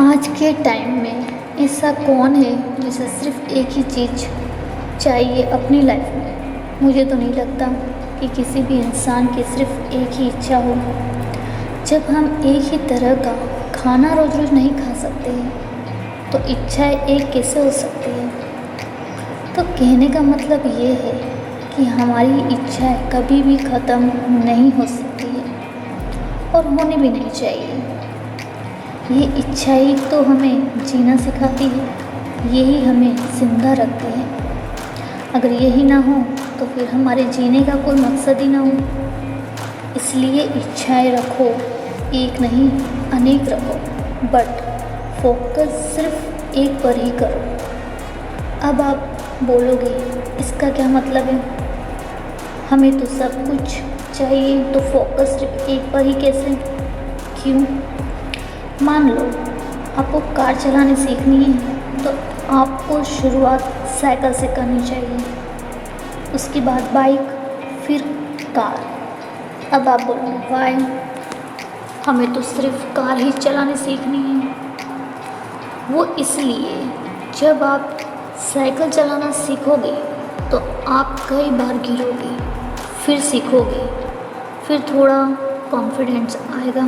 आज के टाइम में ऐसा कौन है जिसे सिर्फ़ एक ही चीज़ चाहिए अपनी लाइफ में। मुझे तो नहीं लगता कि किसी भी इंसान की सिर्फ़ एक ही इच्छा हो। जब हम एक ही तरह का खाना रोज़ रोज़ नहीं खा सकते तो इच्छाएं एक कैसे हो सकती है। तो कहने का मतलब ये है कि हमारी इच्छाएं कभी भी ख़त्म नहीं हो सकती है और होनी भी नहीं चाहिए। ये इच्छा ही तो हमें जीना सिखाती है, यही हमें ज़िंदा रखती है। अगर यही ना हो तो फिर हमारे जीने का कोई मकसद ही ना हो। इसलिए इच्छाएं रखो, एक नहीं अनेक रखो, बट फोकस सिर्फ एक पर ही करो। अब आप बोलोगे इसका क्या मतलब है, हमें तो सब कुछ चाहिए तो फोकस सिर्फ एक पर ही कैसे, क्यों? मान लो आपको कार चलाने सीखनी है तो आपको शुरुआत साइकिल से करनी चाहिए, उसके बाद बाइक, फिर कार। अब आप बोलो वाई, हमें तो सिर्फ कार ही चलाने सीखनी है। वो इसलिए जब आप साइकिल चलाना सीखोगे तो आप कई बार गिरोगे, फिर सीखोगे, फिर थोड़ा कॉन्फिडेंस आएगा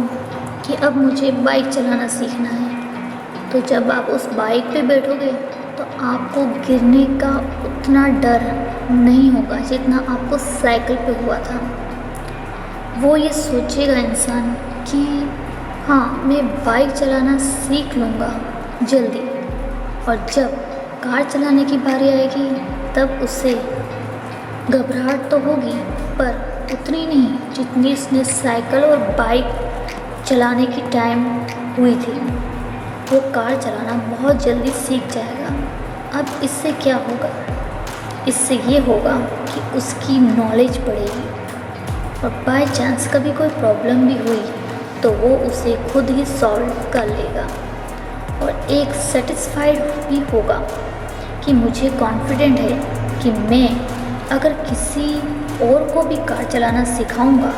कि अब मुझे बाइक चलाना सीखना है। तो जब आप उस बाइक पे बैठोगे तो आपको गिरने का उतना डर नहीं होगा जितना आपको साइकिल पे हुआ था। वो ये सोचेगा इंसान कि हाँ, मैं बाइक चलाना सीख लूँगा जल्दी, और जब कार चलाने की बारी आएगी तब उसे घबराहट तो होगी, पर उतनी नहीं जितनी उसने साइकिल और बाइक चलाने की टाइम हुई थी। वो कार चलाना बहुत जल्दी सीख जाएगा। अब इससे क्या होगा? इससे ये होगा कि उसकी नॉलेज बढ़ेगी और बाय चांस कभी कोई प्रॉब्लम भी हुई तो वो उसे खुद ही सॉल्व कर लेगा और एक सेटिस्फाइड भी होगा कि मुझे कॉन्फिडेंट है कि मैं अगर किसी और को भी कार चलाना सिखाऊंगा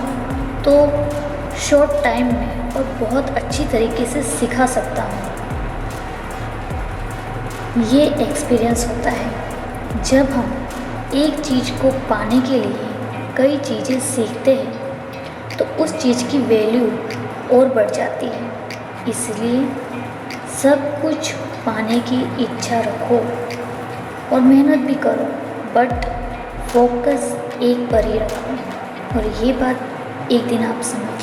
तो शॉर्ट टाइम में और बहुत अच्छी तरीके से सिखा सकता हूँ। ये एक्सपीरियंस होता है जब हम एक चीज़ को पाने के लिए कई चीज़ें सीखते हैं तो उस चीज़ की वैल्यू और बढ़ जाती है। इसलिए सब कुछ पाने की इच्छा रखो और मेहनत भी करो, बट फोकस एक पर ही रखो, और ये बात एक दिन आप समझ